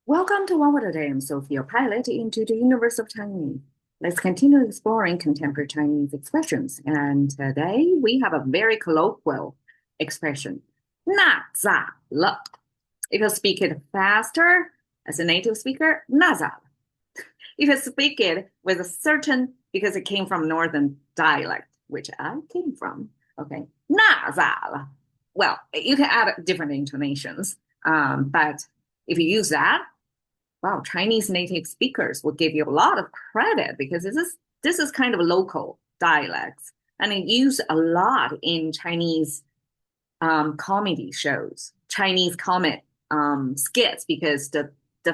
Welcome to OWAD Today. I'm Sophia, pilot into the universe of Chinese. Let's continue exploring contemporary Chinese expressions. And today we have a very colloquial expression, 那咋了? If you speak it faster as a native speaker, 那咋了? If you speak it with a certain, because it came from Northern dialect, which I came from, okay, 那咋了? Well, you can add different intonations, but if you use that, wow, Chinese native speakers will give you a lot of credit because this is kind of local dialects, and it used a lot in Chinese comedy shows, Chinese comic skits, because the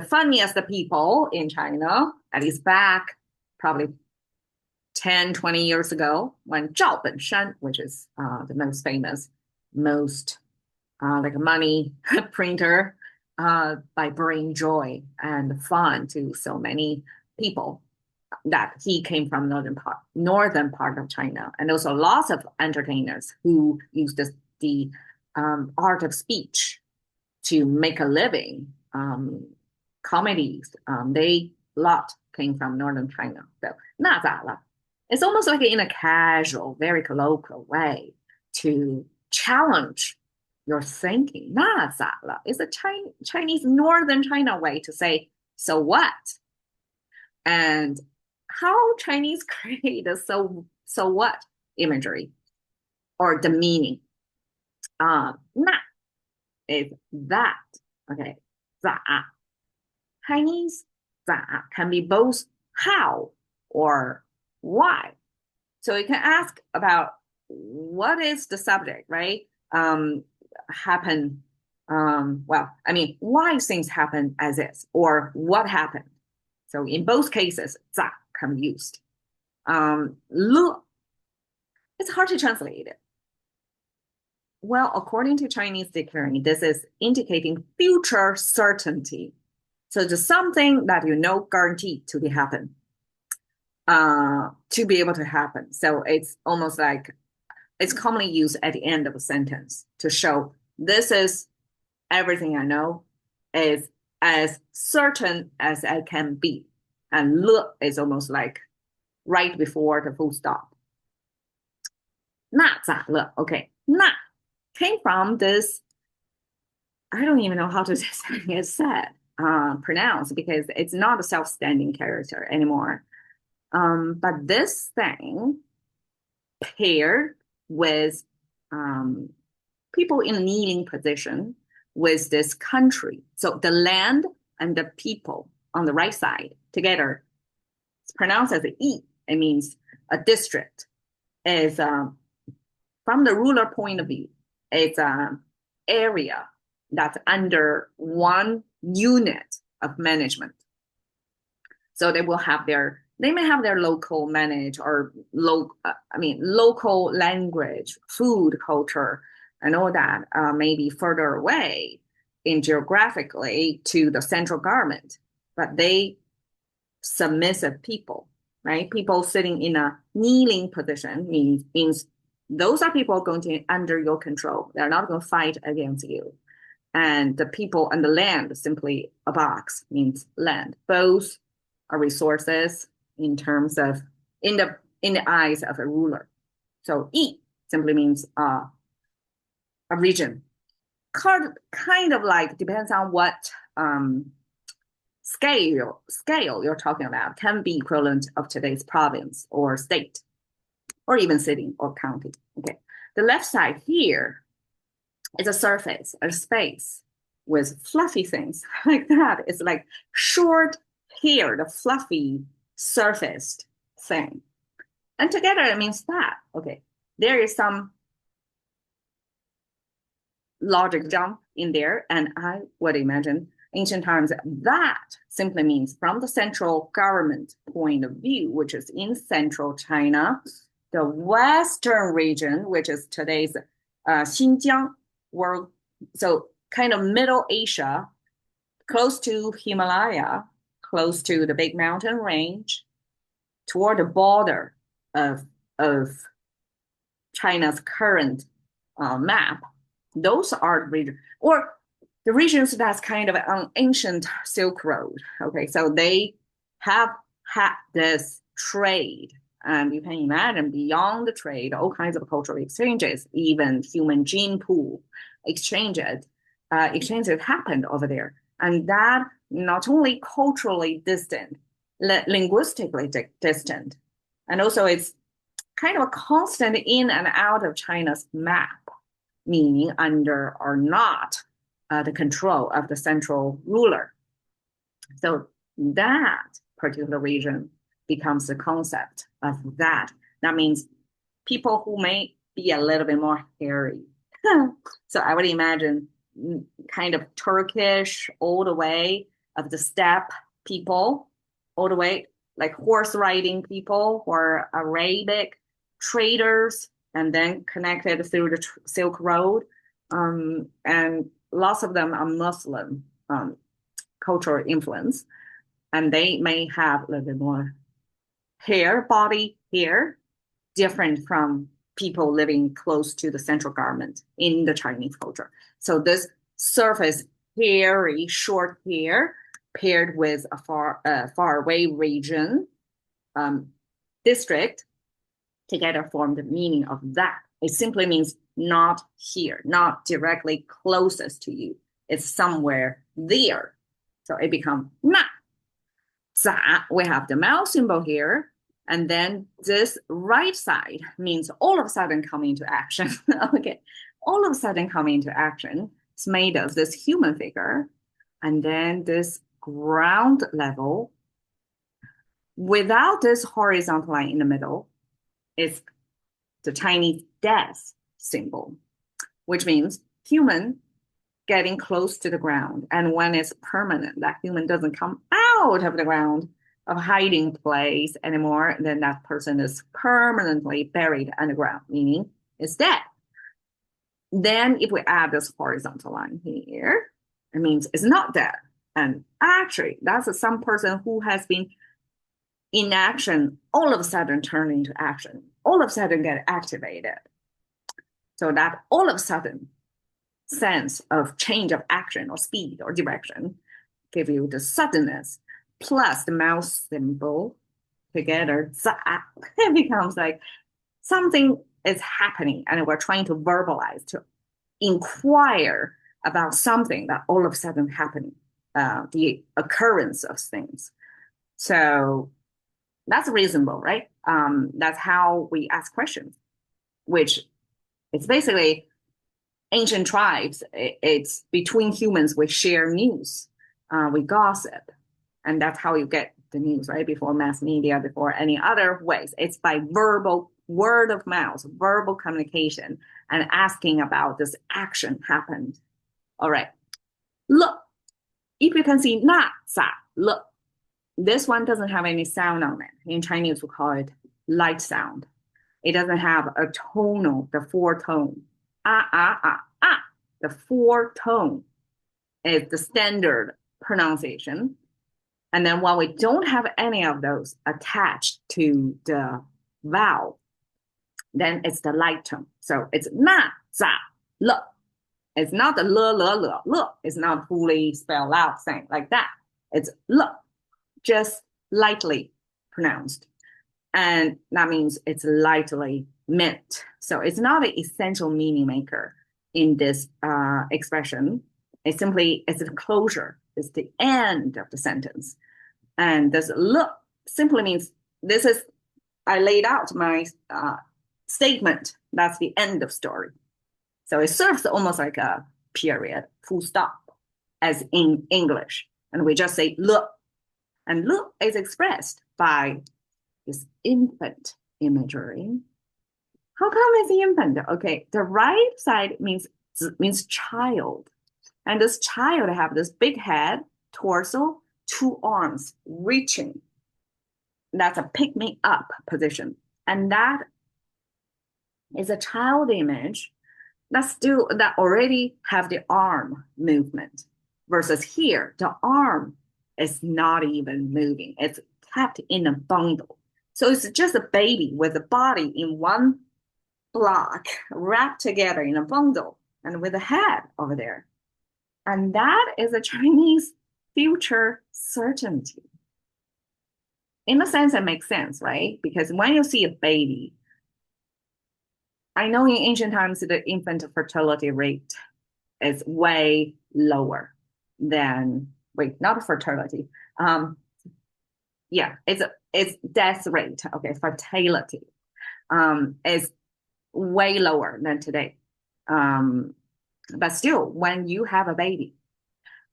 funniest people in China, at least back probably 10, 20 years ago, when Zhao Benshan, which is the most famous, most like a money printer, by bringing joy and fun to so many people, that he came from northern part of China, and also lots of entertainers who use the art of speech to make a living. Comedies, they lot came from northern China. So 那咋了? It's almost like in a casual, very colloquial way to challenge your thinking. 那咋了? It's a Chinese northern China way to say, so what? And how Chinese create a so what imagery or the meaning. 那 is that. Okay, 咋. Chinese 咋 can be both how or why. So you can ask about what is the subject, right? Happen, well, I mean, why things happen as is, or what happened. So in both cases, 咋 can be used. 了, it's hard to translate it. Well, according to Chinese dictionary, this is indicating future certainty. So just something that you know guaranteed to be happen, to be able to happen. So it's almost like it's commonly used at the end of a sentence to show this is everything I know, is as certain as I can be. And le is almost like right before the full stop. 那咋了? Okay, 那 came from this, I don't even know how to say it said, pronounced, because it's not a self-standing character anymore. But this thing paired with people in a kneeling position with this country. So the land and the people on the right side together, it's pronounced as E. It means a district. Is from the ruler point of view, it's an area that's under one unit of management. So they may have their local manage or local language, food, culture, and all that, maybe further away in geographically to the central government, but they submissive people, right? People sitting in a kneeling position means those are people going to be under your control. They're not going to fight against you. And the people and the land, simply a box, means land. Both are resources in terms of in the eyes of a ruler. So yi simply means a region. Kind of like depends on what scale you're talking about, can be equivalent of today's province or state, or even city or county. Okay, the left side here is a surface, a space with fluffy things like that. It's like short hair, the fluffy surfaced thing. And together it means that. Okay, there is some logic jump in there, and I would imagine ancient times that simply means from the central government point of view, which is in central China, the western region, which is today's Xinjiang world, so kind of Middle Asia, close to Himalaya, close to the big mountain range, toward the border of China's current map. Those are regions, or the regions that's kind of an ancient Silk Road. Okay, so they have had this trade, and you can imagine beyond the trade, all kinds of cultural exchanges, even human gene pool exchanges happened over there, and that not only culturally distant, linguistically distant, and also it's kind of a constant in and out of China's map, meaning under or not the control of the central ruler. So that particular region becomes the concept of that. That means people who may be a little bit more hairy. So I would imagine kind of Turkish all the way of the steppe people, all the way like horse riding people or Arabic traders, and then connected through the Silk Road. And lots of them are Muslim cultural influence, and they may have a little bit more body hair, different from people living close to the central government in the Chinese culture. So this surface hairy, short hair paired with a far away region district together form the meaning of that. It simply means not here, not directly closest to you. It's somewhere there. So it becomes na. We have the mouse symbol here. And then this right side means all of a sudden coming into action. Okay, all of a sudden coming into action. It's made of this human figure. And then this ground level without this horizontal line in the middle is the Chinese death symbol, which means human getting close to the ground. And when it's permanent, that human doesn't come out of the ground of hiding place anymore, then that person is permanently buried underground, meaning it's dead. Then if we add this horizontal line here, it means it's not dead. And actually, that's some person who has been in action, all of a sudden turn into action, all of a sudden get activated. So that all of a sudden sense of change of action or speed or direction give you the suddenness plus the mouse symbol together, it becomes like something is happening and we're trying to verbalize, to inquire about something that all of a sudden happening, the occurrence of things. So that's reasonable, right? That's how we ask questions, which it's basically ancient tribes. It's between humans, we share news, we gossip, and that's how you get the news, right? Before mass media, before any other ways. It's by verbal, word of mouth, verbal communication, and asking about this action happened. All right. Look, if you can see na, sa, look, this one doesn't have any sound on it. In Chinese, we call it light sound. It doesn't have a tonal, the four tone. Ah, ah, ah, ah. The four tone is the standard pronunciation. And then when we don't have any of those attached to the vowel, then it's the light tone. So it's na, za, le. It's not the le. It's not fully spelled out thing like that. It's le, just lightly pronounced. And that means it's lightly meant. So it's not an essential meaning maker in this expression. It's a closure. It's the end of the sentence. And this look simply means this is, I laid out my statement. That's the end of story. So it serves almost like a period, full stop, as in English. And we just say look. And look is expressed by this infant imagery. How come it's infant? Okay, the right side means child. And this child have this big head, torso, two arms reaching. That's a pick me up position. And that is a child image that already have the arm movement. Versus here, the arm is not even moving. It's kept in a bundle. So it's just a baby with a body in one block wrapped together in a bundle and with a head over there. And that is a Chinese future certainty. In a sense, it makes sense, right? Because when you see a baby, I know in ancient times the infant fertility rate is way lower than, wait, not fertility. Um, yeah, it's death rate. Okay, fertility is way lower than today. Um, but still, when you have a baby,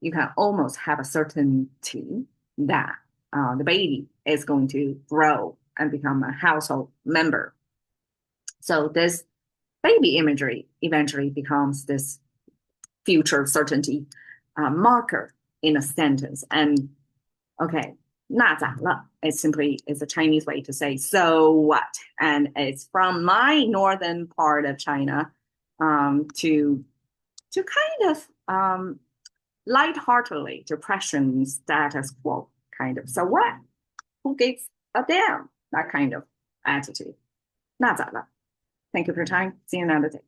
you can almost have a certainty that the baby is going to grow and become a household member. So this baby imagery eventually becomes this future certainty marker in a sentence. And okay, 那咋了? It simply is a Chinese way to say so what, and it's from my northern part of China to kind of lightheartedly to question status quo, kind of. So what? Who gives a damn? That kind of attitude. 那咋了? Thank you for your time. See you another day.